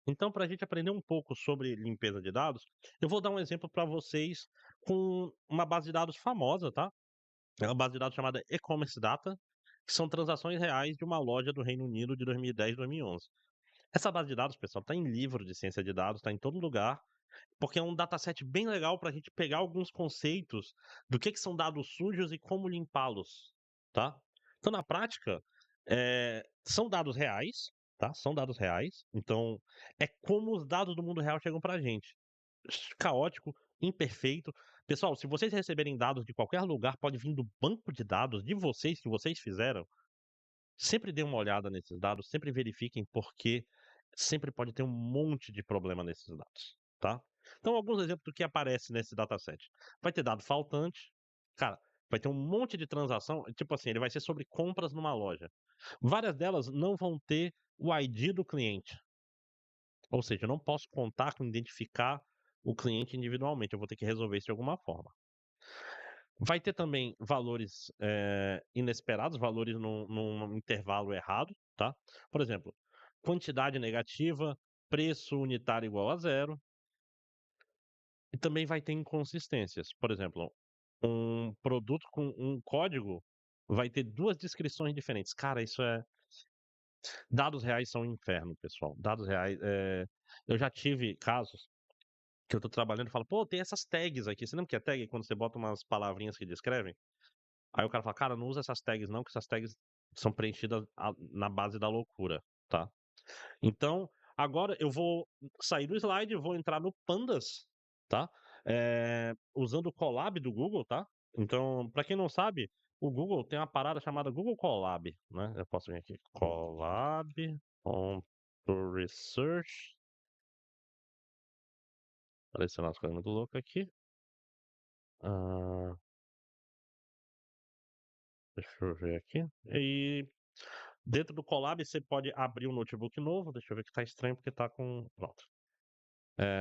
Então, para a gente aprender um pouco sobre limpeza de dados, eu vou dar um exemplo para vocês com uma base de dados famosa, tá? É uma base de dados chamada E-commerce Data, que são transações reais de uma loja do Reino Unido de 2010 e 2011. Essa base de dados, pessoal, está em livro de ciência de dados, está em todo lugar, porque é um dataset bem legal para a gente pegar alguns conceitos do que são dados sujos e como limpá-los, tá? Então, na prática, são dados reais, tá? São dados reais. Então, é como os dados do mundo real chegam para a gente. Caótico, imperfeito. Pessoal, se vocês receberem dados de qualquer lugar, pode vir do banco de dados de vocês, que vocês fizeram. Sempre dê uma olhada nesses dados, sempre verifiquem, porque sempre pode ter um monte de problema nesses dados, tá? Então, alguns exemplos do que aparece nesse dataset. Vai ter dado faltante, cara, vai ter um monte de transação, tipo assim, ele vai ser sobre compras numa loja. Várias delas não vão ter o ID do cliente, ou seja, eu não posso contar com identificar o cliente individualmente, eu vou ter que resolver isso de alguma forma. Vai ter também valores, inesperados, valores num intervalo errado, tá. Por exemplo, quantidade negativa, preço unitário igual a zero, e também vai ter inconsistências. Por exemplo, um produto com um código vai ter 2 descrições diferentes. Cara, isso é dados reais são um inferno, pessoal. Dados reais, eu já tive casos que eu tô trabalhando e falo: "Pô, tem essas tags aqui", você lembra que é tag quando você bota umas palavrinhas que descrevem? Aí o cara fala: "Cara, não usa essas tags não, que essas tags são preenchidas na base da loucura", tá. Então, agora eu vou sair do slide, vou entrar no Pandas, tá, usando o Colab do Google, tá. Então, para quem não sabe, o Google tem uma parada chamada Google Colab, né, eu posso vir aqui, colab.research, aparecendo umas coisas muito loucas aqui. Hã, deixa eu ver aqui. E dentro do Colab você pode abrir um notebook novo, deixa eu ver que tá estranho porque tá com pronto.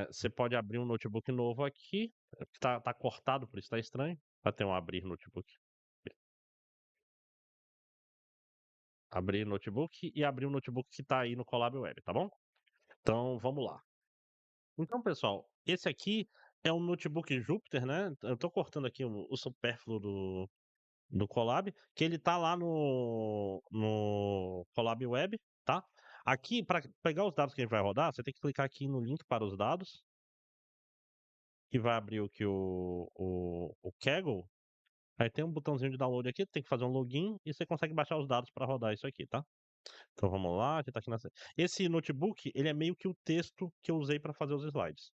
Você pode abrir um notebook novo aqui, que tá cortado, por isso tá estranho, pra ter um abrir notebook. Abrir notebook e abrir o notebook que tá aí no Colab Web, tá bom? Então vamos lá. Então pessoal, esse aqui é um notebook Jupyter, né, eu tô cortando aqui o supérfluo do Colab, que ele tá lá no Colab Web, tá? Aqui, para pegar os dados que a gente vai rodar, você tem que clicar aqui no link para os dados, que vai abrir o Kaggle. Aí tem um botãozinho de download aqui, tem que fazer um login e você consegue baixar os dados para rodar isso aqui, tá? Então vamos lá, a gente tá aqui nessa. Esse notebook, ele é meio que o texto que eu usei para fazer os slides,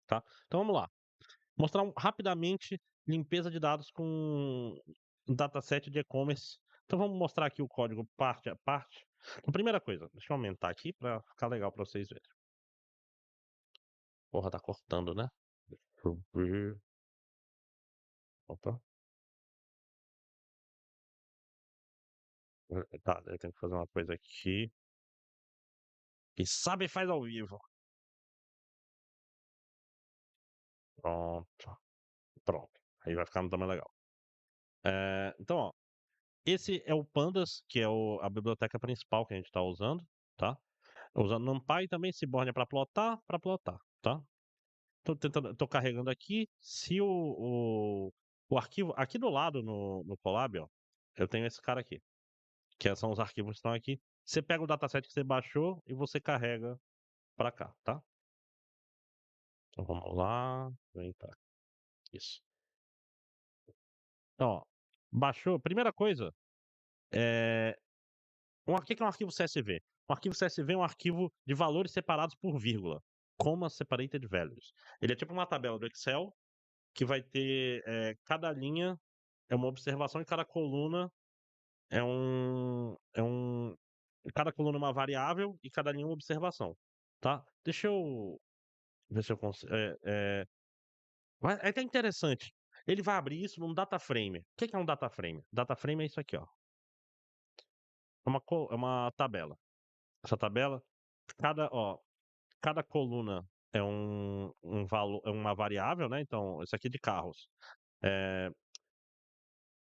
tá? Então vamos lá. Mostrar rapidamente limpeza de dados com um dataset de e-commerce. Então vamos mostrar aqui o código parte a parte. Então, primeira coisa, deixa eu aumentar aqui para ficar legal para vocês verem. Porra, tá cortando, né? Deixa eu ver. Opa. Tá, eu tenho que fazer uma coisa aqui. Quem sabe faz ao vivo. Pronto, pronto. Aí vai ficar no tamanho legal. Então, ó, esse é o Pandas, que é a biblioteca principal que a gente está usando, tá? Usando NumPy e também Seaborn para plotar, tá? Tô carregando aqui. Se o arquivo aqui do lado no Colab, ó, eu tenho esse cara aqui, são os arquivos que estão aqui. Você pega o dataset que você baixou e você carrega para cá, tá? Então vamos lá, vem pra isso. Então, ó, baixou, primeira coisa, é que é um arquivo CSV? Um arquivo CSV é um arquivo de valores separados por vírgula, comma separated values. Ele é tipo uma tabela do Excel que vai ter, cada linha é uma observação e cada coluna é cada coluna é uma variável e cada linha é uma observação, tá? Deixa eu ver se eu consigo. É até interessante. Ele vai abrir isso num data frame. O que é um data frame? Data frame é isso aqui, ó. É uma tabela. Essa tabela, ó, cada coluna é um valor, é uma variável, né? Então, isso aqui é de carros. É,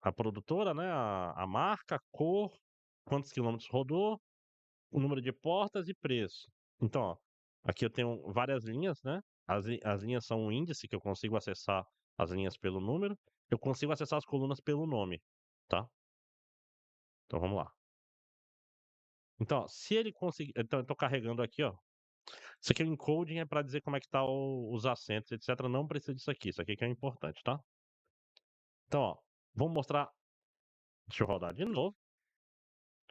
a produtora, né? A marca, a cor, quantos quilômetros rodou, o número de portas e preço. Então, ó, aqui eu tenho várias linhas, né? As linhas são um índice que eu consigo acessar as linhas pelo número, eu consigo acessar as colunas pelo nome, tá? Então vamos lá. Então, ó, se ele conseguir. Então, eu tô carregando aqui, ó. Isso aqui é o encoding, é para dizer como é que tá os acentos, etc. Não precisa disso aqui. Isso aqui que é importante, tá? Então, ó, vamos mostrar. Deixa eu rodar de novo.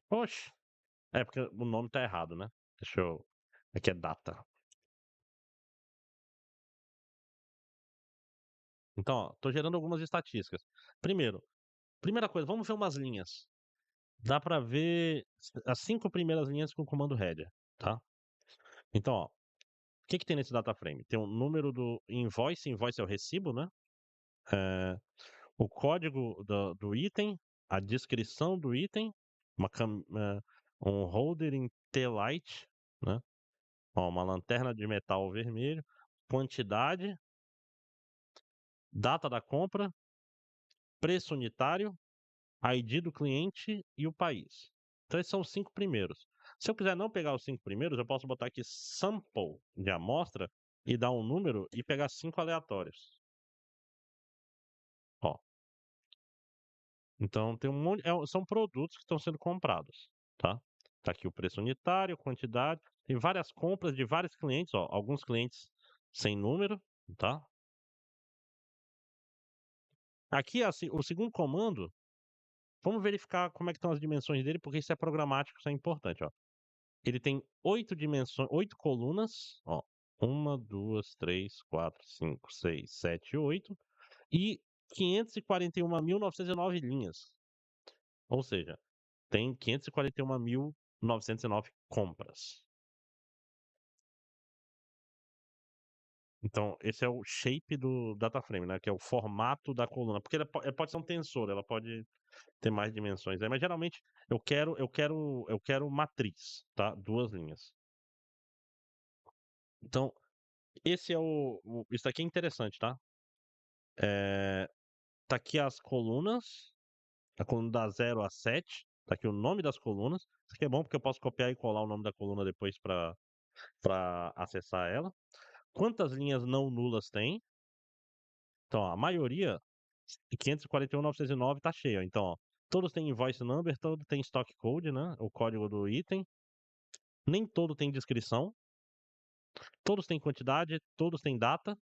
Oxe. É porque o nome tá errado, né? Deixa eu. Aqui é data. Então, ó, tô gerando algumas estatísticas. Primeiro, primeira coisa, vamos ver umas linhas. Dá para ver as 5 primeiras linhas com o comando header, tá? Então, ó, o que que tem nesse data frame? Tem o número do invoice, invoice é o recibo, né? Eh, o código do item, a descrição do item, um holder em T-light, né? Ó, uma lanterna de metal vermelho, quantidade, data da compra, preço unitário, ID do cliente e o país. Então esses são os 5 primeiros. Se eu quiser não pegar os 5 primeiros, eu posso botar aqui sample de amostra e dar um número e pegar 5 aleatórios. Ó, então tem um monte, são produtos que estão sendo comprados, tá? Tá aqui o preço unitário, quantidade, tem várias compras de vários clientes, ó, alguns clientes sem número, tá? Aqui assim, o segundo comando, vamos verificar como é que estão as dimensões dele, porque isso é programático, isso é importante, ó. Ele tem 8 dimensões, 8 colunas, ó. Uma, 2, 3, 4, 5, 6, 7, 8 e 541.909 linhas. Ou seja, tem 541.909 compras. Então, esse é o shape do data frame, né? Que é o formato da coluna. Porque pode ser um tensor, ela pode ter mais dimensões. Mas geralmente eu quero matriz, tá? Duas linhas. Então, esse é isso aqui é interessante, tá? Tá aqui as colunas, a coluna da 0 a 7. Tá aqui o nome das colunas. Isso aqui é bom porque eu posso copiar e colar o nome da coluna depois para acessar ela. Quantas linhas não nulas tem? Então, ó, a maioria, 541.909 tá cheia. Então, ó, todos têm invoice number, todos têm stock code, né? O código do item. Nem todo tem descrição. Todos têm quantidade, todos têm data,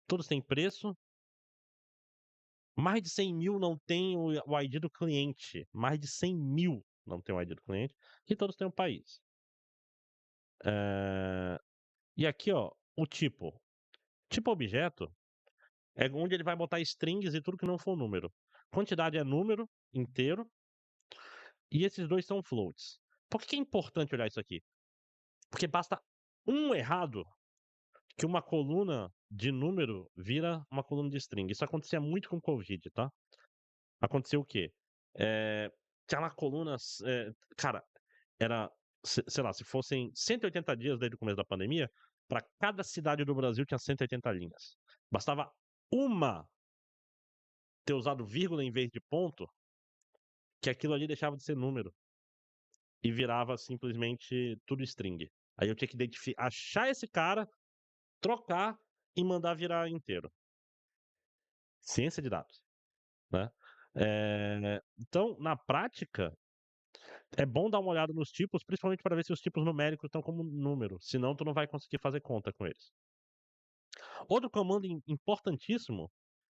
todos têm preço. Mais de 100.000 não tem o ID do cliente. Mais de 100.000 não tem o ID do cliente. E todos têm um país. Eh, E aqui, ó, o tipo. Tipo objeto é onde ele vai botar strings e tudo que não for número. Quantidade é número inteiro. E esses dois são floats. Por que é importante olhar isso aqui? Porque basta um errado que uma coluna de número vira uma coluna de string. Isso acontecia muito com o Covid, tá? Aconteceu o quê? Tinha lá colunas. Cara, era, sei lá, se fossem 180 dias desde o começo da pandemia, para cada cidade do Brasil tinha 180 linhas. Bastava uma ter usado vírgula em vez de ponto, que aquilo ali deixava de ser número e virava simplesmente tudo string. Aí eu tinha que achar esse cara, trocar e mandar virar inteiro. Ciência de dados, né? Então, na prática, é bom dar uma olhada nos tipos, principalmente para ver se os tipos numéricos estão como número, senão tu não vai conseguir fazer conta com eles. Outro comando importantíssimo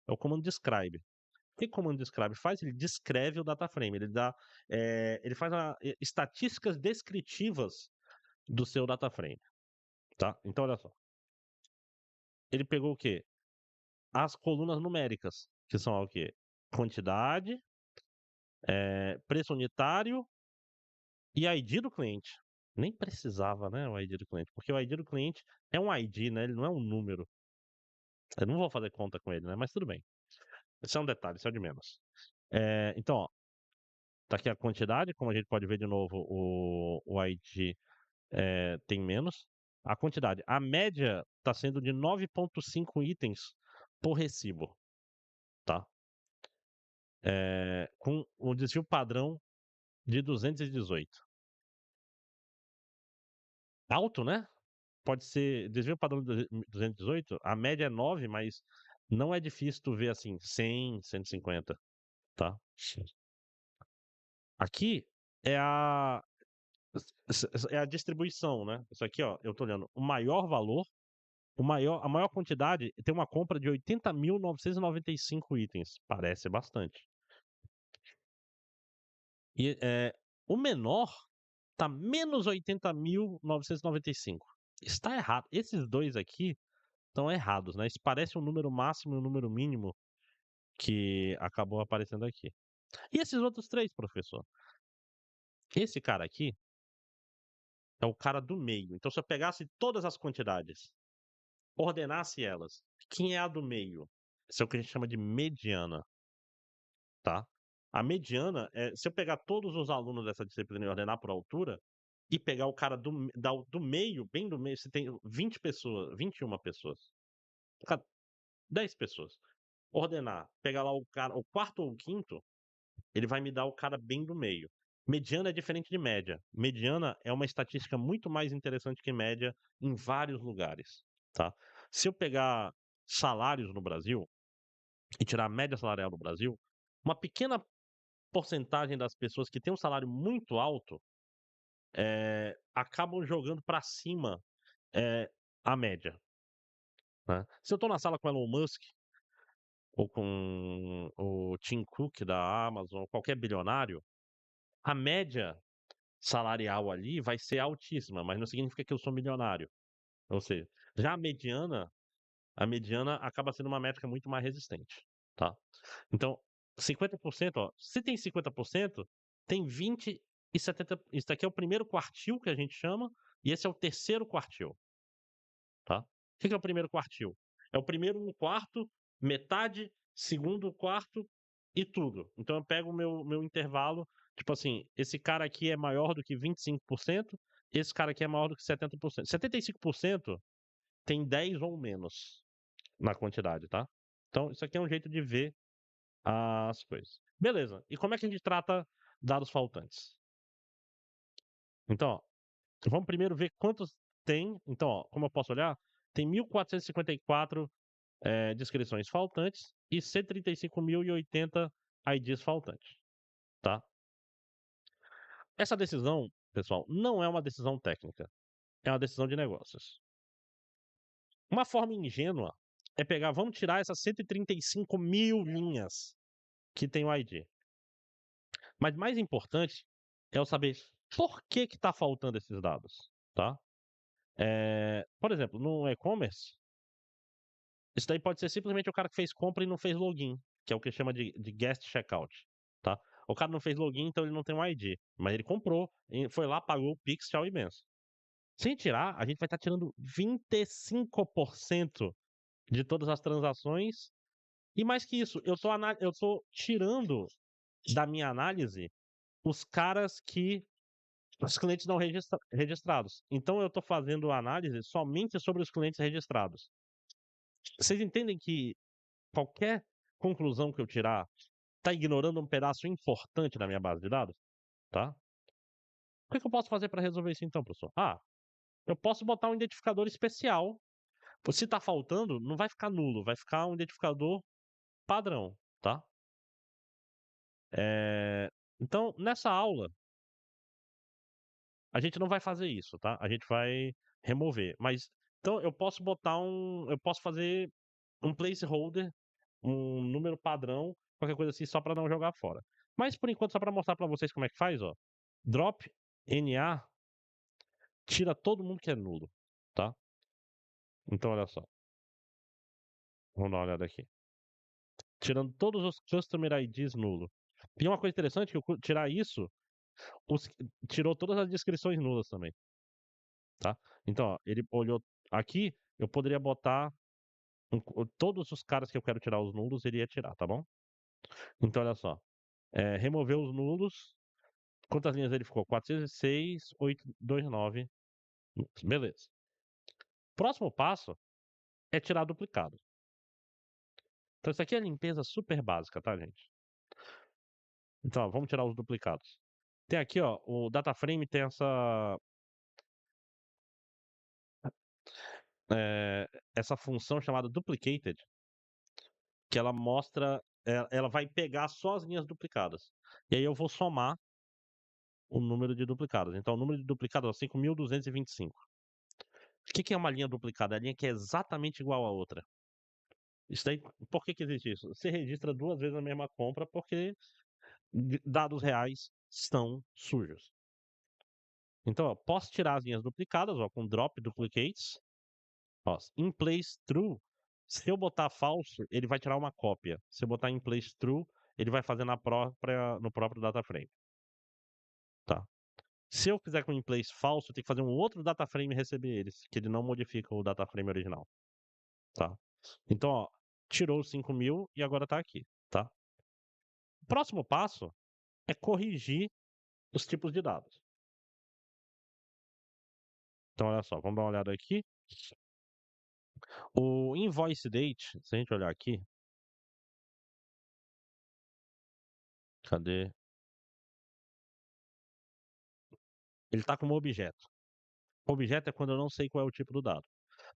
é o comando describe. O que o comando describe faz? Ele descreve o data frame, ele faz estatísticas descritivas do seu data frame, tá? Então olha só, ele pegou o quê? As colunas numéricas, que são o quê? Quantidade, preço unitário e ID do cliente. Nem precisava, né, o ID do cliente, porque o ID do cliente é um ID, né? Ele não é um número. Eu não vou fazer conta com ele, né? Mas tudo bem. Isso é um detalhe, isso é o de menos. Então, ó, tá aqui a quantidade, como a gente pode ver de novo, o ID tem menos. A quantidade. A média está sendo de 9,5 itens por recibo, tá? Com o desvio padrão de 218. Alto, né? pode ser desvio padrão 218, a média é 9, mas não é difícil tu ver, assim, 100, 150, tá. Aqui é a distribuição, né. Isso aqui, ó, eu tô olhando o maior valor, a maior quantidade tem uma compra de 80.995 itens, parece bastante. E, o menor tá menos 80.995. Está errado. Esses 2 aqui estão errados, né, isso parece um número máximo e um número mínimo que acabou aparecendo aqui. E esses outros 3, professor? Esse cara aqui é o cara do meio, então se eu pegasse todas as quantidades, ordenasse elas, quem é a do meio? Isso é o que a gente chama de mediana, tá. A mediana se eu pegar todos os alunos dessa disciplina e ordenar por altura, e pegar o cara do meio, bem do meio, você tem 20 pessoas, 21 pessoas, ca 10 pessoas. Ordenar, pegar lá o cara, o quarto ou o quinto, ele vai me dar o cara bem do meio. Mediana é diferente de média. Mediana é uma estatística muito mais interessante que média em vários lugares, tá. Se eu pegar salários no Brasil e tirar a média salarial no Brasil, uma pequena porcentagem das pessoas que têm um salário muito alto, acabam jogando para cima, eh, a média, né. Se eu estou na sala com o Elon Musk ou com o Tim Cook da Amazon, qualquer bilionário, a média salarial ali vai ser altíssima, mas não significa que eu sou milionário. Ou seja, já a mediana acaba sendo uma métrica muito mais resistente, tá. Então, 50%, ó, se tem 50%, tem 20 e 70, isso daqui é o primeiro quartil que a gente chama, e esse é o terceiro quartil, tá. O que que é o primeiro quartil? É o primeiro 1/4, metade, segundo quarto e tudo. Então eu pego o meu intervalo, tipo assim, esse cara aqui é maior do que 25%, esse cara aqui é maior do que 70%. 75% tem 10 ou menos na quantidade, tá. Então isso aqui é um jeito de ver as coisas. Beleza, e como é que a gente trata dados faltantes? Então, ó, vamos primeiro ver quantos tem. Então, ó, como eu posso olhar? Tem 1.454, descrições faltantes e 135.080 IDs faltantes, tá. Essa decisão, pessoal, não é uma decisão técnica, é uma decisão de negócios. Uma forma ingênua é pegar, vamos tirar essas 135.000 linhas que tem o ID. Mas mais importante é eu saber por que está faltando esses dados, tá. Por exemplo, no e-commerce, isso daí pode ser simplesmente o cara que fez compra e não fez login, que é o que chama de guest checkout, tá. O cara não fez login, então ele não tem um ID, mas ele comprou, e foi lá, pagou o Pix, tchau e benção. Sem tirar, a gente vai estar tirando 25% de todas as transações, e mais que isso, eu tô tirando da minha análise os caras que os clientes não registrados. Então eu estou fazendo análise somente sobre os clientes registrados. Vocês entendem que qualquer conclusão que eu tirar está ignorando um pedaço importante da minha base de dados, tá. O que que eu posso fazer para resolver isso então, professor? Eu posso botar um identificador especial. Se está faltando, não vai ficar nulo, vai ficar um identificador padrão, tá. Então, nessa aula, a gente não vai fazer isso, tá. A gente vai remover, mas então eu posso fazer um placeholder, um número padrão, qualquer coisa assim, só para não jogar fora. Mas por enquanto, só para mostrar para vocês como é que faz, ó, drop NA tira todo mundo que é nulo, tá. Então olha só, vamos dar uma olhada aqui. Tirando todos os customer IDs nulo. E uma coisa interessante que eu tirar isso, os tirou todas as descrições nulas também, tá. Então, ó, ele olhou aqui, eu poderia botar todos os caras que eu quero tirar os nulos, ele ia tirar, tá bom. Então olha só, remover os nulos, quantas linhas ele ficou? 406.829, beleza. Próximo passo é tirar duplicado. Então isso aqui é limpeza super básica, tá, gente. Então, ó, vamos tirar os duplicados. Tem aqui, ó, o data frame tem eh, essa função chamada duplicated, que ela mostra, ela vai pegar só as linhas duplicadas. E aí eu vou somar o número de duplicadas. Então o número de duplicadas é 5.225. O que que é uma linha duplicada? É a linha que é exatamente igual à outra. Isso daí, por que que existe isso? Você registra 2 vezes a mesma compra, porque dados reais estão sujos. Então, ó, posso tirar as linhas duplicadas, ó, com drop duplicates, ó, in place true. Se eu botar falso, ele vai tirar uma cópia. Se eu botar in place true, ele vai fazer no próprio data frame, tá? Se eu fizer com in place falso, eu tenho que fazer um outro data frame e receber eles, que ele não modifica o data frame original, tá? Então, ó, tirou os 5.000 e agora tá aqui, tá? O próximo passo é corrigir os tipos de dados. Então, olha só, vamos dar uma olhada aqui. O invoice date, se a gente olhar aqui, cadê? Ele tá como objeto. Objeto é quando eu não sei qual é o tipo do dado.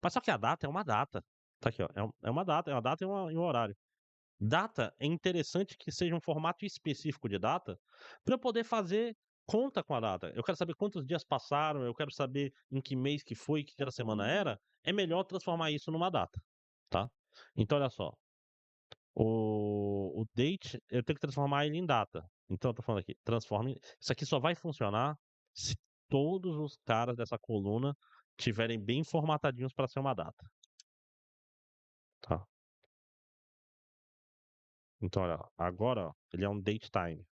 Mas só que a data é uma data. Tá aqui, ó. É uma data e um horário. Data é interessante que seja um formato específico de data para eu poder fazer conta com a data. Eu quero saber quantos dias passaram, eu quero saber em que mês que foi, que dia da semana era. É melhor transformar isso numa data, tá? Então, olha só. O date, eu tenho que transformar ele em data. Então, eu tô falando aqui, transforme. Isso aqui só vai funcionar se todos os caras dessa coluna tiverem bem formatadinhos para ser uma data, tá? Então, olha, agora ó, ele é um date time.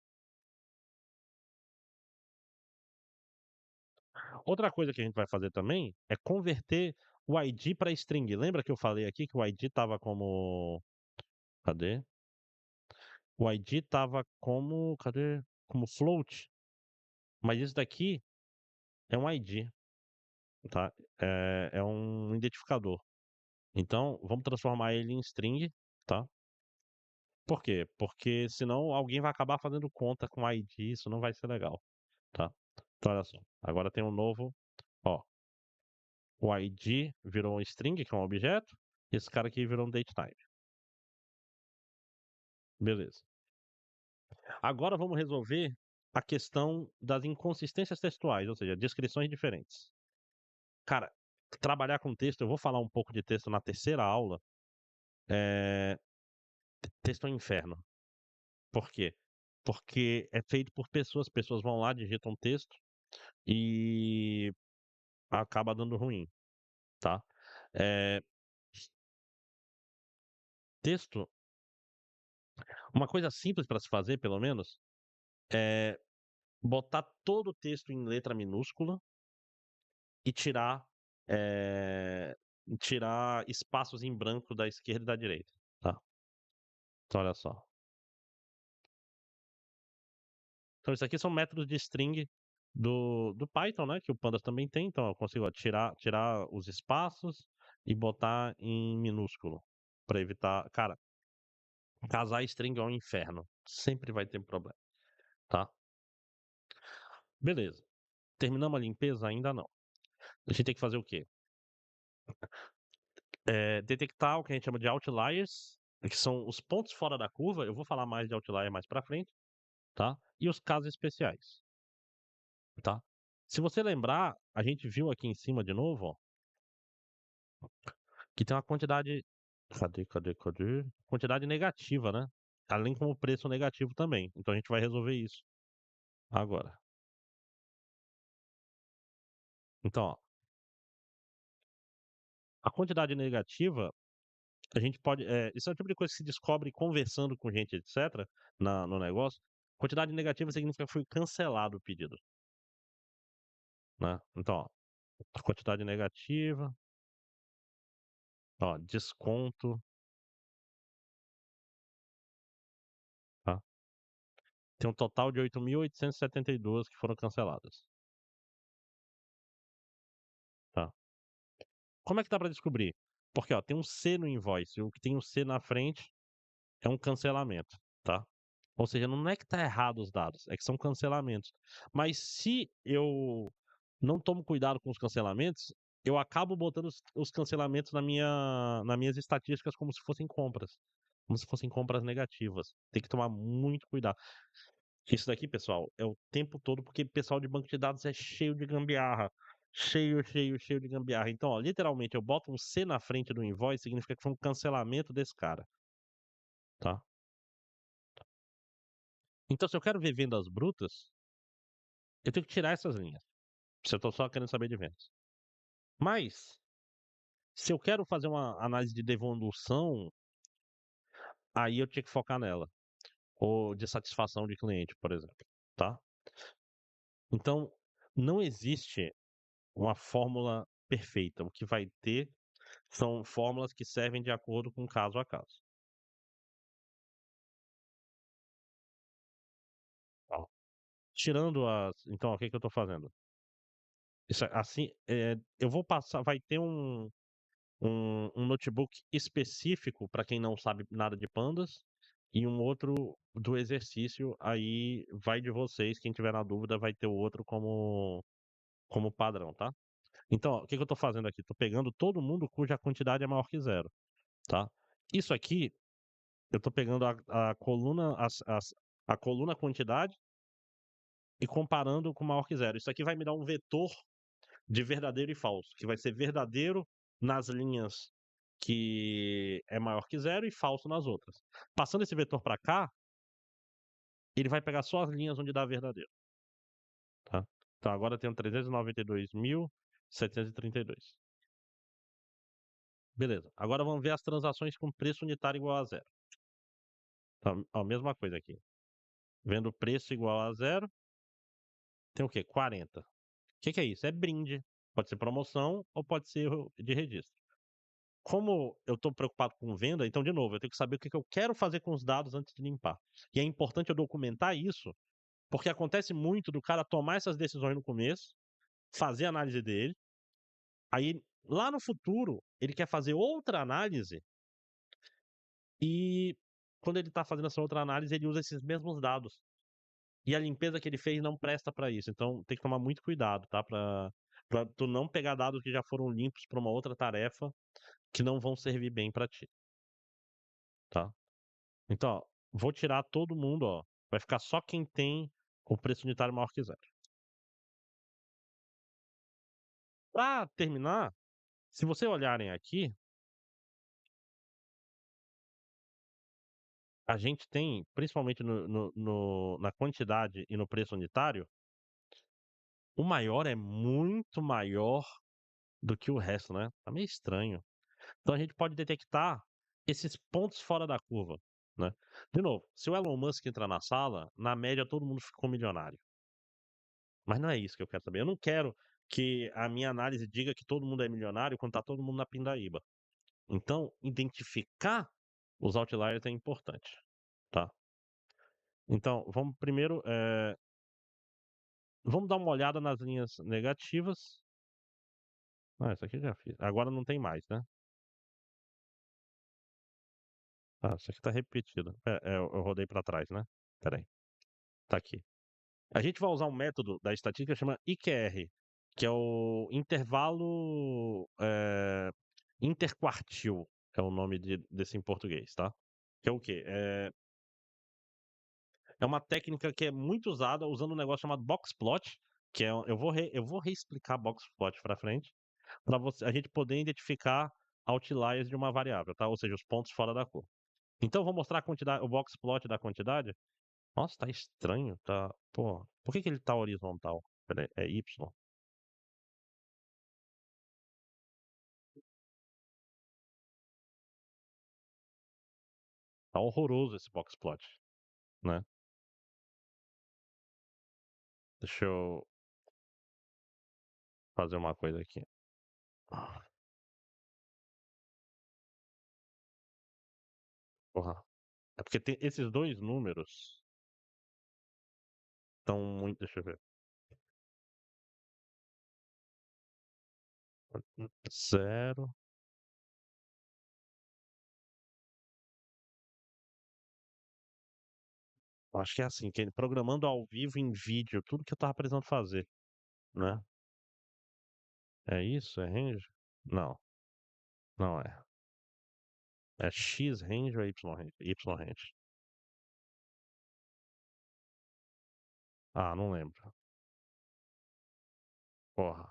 Outra coisa que a gente vai fazer também é converter o ID para string. Lembra que eu falei aqui que o ID estava como. Cadê? O ID estava como. Cadê? Como float. Mas isso daqui é um ID, tá? É um identificador. Então, vamos transformar ele em string, tá? Por quê? Porque senão alguém vai acabar fazendo conta com ID, isso não vai ser legal, tá? Então, olha só. Agora tem um novo, ó. O ID virou um string, que é um objeto, e esse cara aqui virou um datetime. Beleza. Agora vamos resolver a questão das inconsistências textuais, ou seja, descrições diferentes. Cara, trabalhar com texto, eu vou falar um pouco de texto na terceira aula. É... Texto é um inferno. Por quê? Porque é feito por pessoas vão lá, digitam um texto e acaba dando ruim, tá? Eh, texto, uma coisa simples para se fazer, pelo menos, é botar todo o texto em letra minúscula e eh, tirar espaços em branco da esquerda e da direita, tá? Então olha só. Então isso aqui são métodos de string do Python, né, que o Pandas também tem, então eu consigo, ó, tirar os espaços e botar em minúsculo, para evitar cara, casar string é um inferno, sempre vai ter problema, tá. Beleza, terminamos a limpeza? Ainda não. A gente tem que fazer o quê? Detectar o que a gente chama de outliers, que são os pontos fora da curva, eu vou falar mais de outlier mais pra frente, tá, e os casos especiais, tá. Se você lembrar, a gente viu aqui em cima de novo, ó, que tem uma quantidade. Cadê? Quantidade negativa, né? Além como preço negativo também. Então a gente vai resolver isso agora. Então, ó, a quantidade negativa, a gente pode. Isso é o tipo de coisa que se descobre conversando com gente, etc., no negócio. Quantidade negativa significa que foi cancelado o pedido, né? Então, ó, a quantidade negativa, ó, desconto, tá? Tem um total de 8.872 que foram canceladas, tá? Como é que dá pra descobrir? Porque, ó, tem um C no invoice, o que tem um C na frente é um cancelamento, tá? Ou seja, não é que tá errado os dados, é que são cancelamentos. Mas se eu não tomo cuidado com os cancelamentos, eu acabo botando os cancelamentos nas minhas estatísticas como se fossem compras, como se fossem compras negativas. Tem que tomar muito cuidado. Isso daqui, pessoal, é o tempo todo, porque pessoal de banco de dados é cheio de gambiarra. Cheio, cheio, cheio de gambiarra. Então, ó, literalmente, eu boto um C na frente do invoice, significa que foi um cancelamento desse cara, tá? Então, se eu quero ver vendas brutas, eu tenho que tirar essas linhas. Se eu tô só querendo saber de vendas. Mas, se eu quero fazer uma análise de devolução, aí eu tinha que focar nela. Ou de satisfação de cliente, por exemplo, tá? Então, não existe uma fórmula perfeita. O que vai ter são fórmulas que servem de acordo com caso a caso. Ó, tirando as. Então, o que que eu tô fazendo? Isso, assim, eu vou passar. Vai ter um notebook específico para quem não sabe nada de pandas e um outro do exercício. Aí vai de vocês. Quem tiver na dúvida vai ter o outro como padrão, tá? Então, ó, o que que eu tô fazendo aqui? Tô pegando todo mundo cuja quantidade é maior que zero, tá? Isso aqui, eu tô pegando a coluna, a coluna quantidade e comparando com maior que zero. Isso aqui vai me dar um vetor de verdadeiro e falso, que vai ser verdadeiro nas linhas que é maior que zero e falso nas outras. Passando esse vetor para cá, ele vai pegar só as linhas onde dá verdadeiro, tá? Então agora eu tenho 392.732. Beleza. Agora vamos ver as transações com preço unitário igual a zero. Então, a mesma coisa aqui. Vendo preço igual a zero, tem o quê? 40. O que que é isso? É brinde. Pode ser promoção ou pode ser erro de registro. Como eu estou preocupado com venda, então, de novo, eu tenho que saber o que que eu quero fazer com os dados antes de limpar. E é importante eu documentar isso, porque acontece muito do cara tomar essas decisões no começo, fazer a análise dele, aí lá no futuro ele quer fazer outra análise e quando ele está fazendo essa outra análise, ele usa esses mesmos dados. E a limpeza que ele fez não presta para isso. Então tem que tomar muito cuidado, tá? Pra tu não pegar dados que já foram limpos para uma outra tarefa que não vão servir bem para ti, tá? Então, ó, vou tirar todo mundo, ó. Vai ficar só quem tem o preço unitário maior que zero. Pra terminar, se vocês olharem aqui, a gente tem, principalmente na quantidade e no preço unitário, o maior é muito maior do que o resto, né? Tá meio estranho. Então a gente pode detectar esses pontos fora da curva, né? De novo, se o Elon Musk entrar na sala, na média todo mundo ficou milionário. Mas não é isso que eu quero saber. Eu não quero que a minha análise diga que todo mundo é milionário quando tá todo mundo na pindaíba. Então, identificar os outliers é importante, tá? Então, vamos primeiro, vamos dar uma olhada nas linhas negativas. Ah, isso aqui eu já fiz. Agora não tem mais, né? Ah, isso aqui tá repetido. Eu rodei para trás, né? Espera aí. Tá aqui. A gente vai usar um método da estatística que chama IQR, que é o intervalo interquartil, é o nome desse em português, tá? Que é o quê? É uma técnica que é muito usada usando um negócio chamado boxplot, que é, eu vou reexplicar boxplot para frente, para a gente poder identificar outliers de uma variável, tá? Ou seja, os pontos fora da curva. Então, eu vou mostrar a quantidade, o boxplot da quantidade. Nossa, tá estranho, tá. Pô, por que que ele tá horizontal? Pera aí, é Y. Tá horroroso esse boxplot, né? Deixa eu fazer uma coisa aqui. Ah, porra. É porque tem esses dois números estão muito. Deixa eu ver. Zero. Acho que é assim, que é programando ao vivo em vídeo, tudo que eu tava precisando fazer, né? É isso? É range? Não, não é. É X range ou é Y range? Y range. Ah, não lembro. Porra.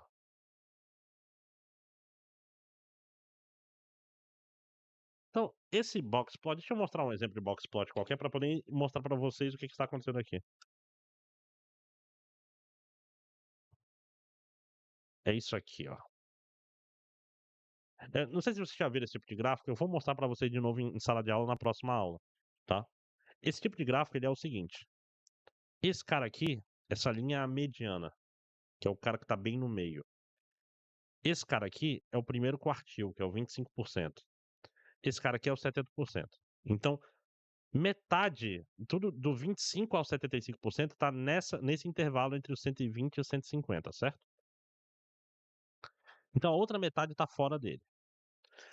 Então, esse box plot, deixa eu mostrar um exemplo de box plot qualquer para poder mostrar para vocês o que que está acontecendo aqui. É isso aqui, ó. Não sei se você já viu esse tipo de gráfico, eu vou mostrar para vocês de novo em sala de aula na próxima aula, tá? Esse tipo de gráfico ele é o seguinte: esse cara aqui, essa linha é a mediana, que é o cara que está bem no meio. Esse cara aqui é o primeiro quartil, que é o 25%. Esse cara aqui é o 70%. Então, metade, tudo do 25 ao 75% está nesse intervalo entre os 120 e os 150, certo? Então a outra metade está fora dele.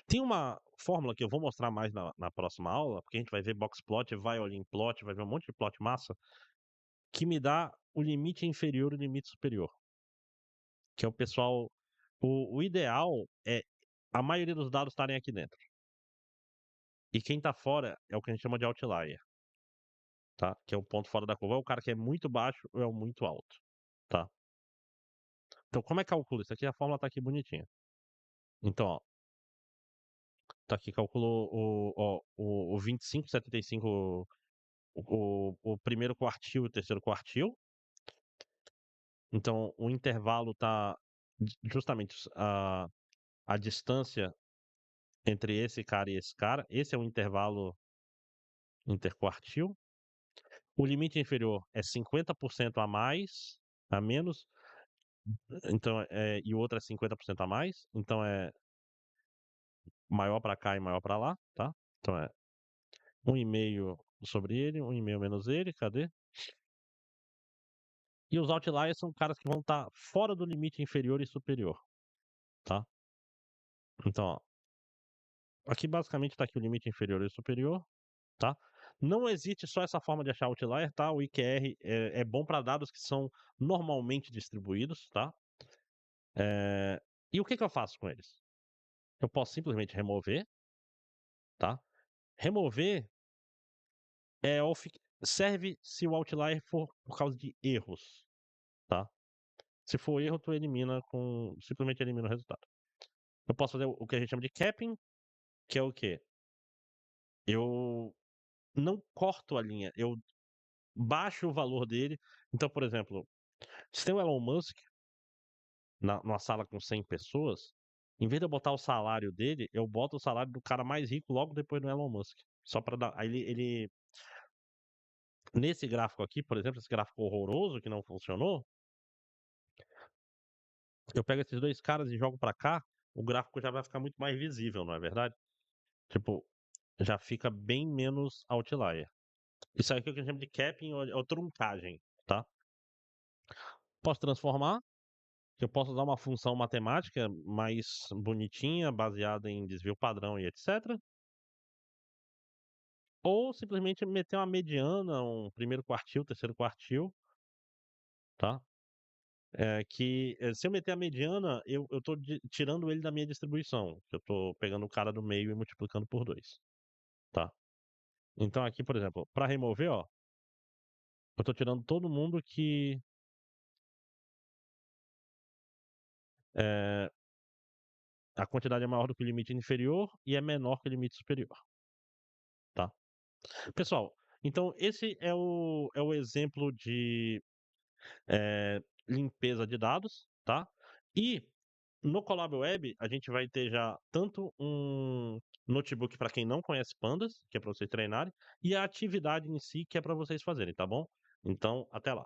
Tem uma fórmula que eu vou mostrar mais na próxima aula, porque a gente vai ver box plot, violin plot, vai ver um monte de plot massa, que me dá o limite inferior e o limite superior. Que é o pessoal. O ideal é a maioria dos dados estarem aqui dentro. E quem está fora é o que a gente chama de outlier, tá? Que é o ponto fora da curva. É o cara que é muito baixo ou é o muito alto, tá? Então, como é que calcula isso aqui? A fórmula tá aqui bonitinha. Então, ó, tá aqui, calculou o 25, 75, o primeiro quartil e o terceiro quartil. Então, o intervalo tá justamente a distância entre esse cara e esse cara. Esse é o intervalo interquartil. O limite inferior é 50% a mais, a menos, então, e o outro é 50% a mais, então é maior para cá e maior para lá, tá? Então é 1,5 sobre ele, 1,5 menos ele, cadê? E os outliers são caras que vão estar fora do limite inferior e superior, tá? Então, ó, aqui basicamente está aqui o limite inferior e superior, tá? Não existe só essa forma de achar outlier, tá? O IQR é bom para dados que são normalmente distribuídos, tá? E o que que eu faço com eles? Eu posso simplesmente remover, tá? Remover serve se o outlier for por causa de erros, tá? Se for erro, tu elimina simplesmente elimina o resultado. Eu posso fazer o que a gente chama de capping, que é o quê? Eu não corto a linha, eu baixo o valor dele. Então, por exemplo, se tem o Elon Musk numa sala com 100 pessoas, em vez de eu botar o salário dele, eu boto o salário do cara mais rico logo depois do Elon Musk. Só para dar. Aí nesse gráfico aqui, por exemplo, esse gráfico horroroso que não funcionou, eu pego esses dois caras e jogo para cá, o gráfico já vai ficar muito mais visível, não é verdade? Tipo, já fica bem menos outlier. Isso aqui é o que a gente chama de capping ou truncagem, tá? Posso transformar, eu posso usar uma função matemática mais bonitinha, baseada em desvio padrão e etc. Ou simplesmente meter uma mediana, um primeiro quartil, terceiro quartil, tá? Se eu meter a mediana, eu tô tirando ele da minha distribuição. Eu tô pegando o cara do meio e multiplicando por 2, tá? Então aqui, por exemplo, para remover, ó, eu tô tirando todo mundo que eh, a quantidade é maior do que o limite inferior e é menor que o limite superior, tá? Pessoal, então esse é o exemplo de limpeza de dados, tá? E no Colab Web a gente vai ter já tanto um notebook para quem não conhece Pandas, que é para vocês treinarem, e a atividade em si, que é para vocês fazerem, tá bom? Então, até lá.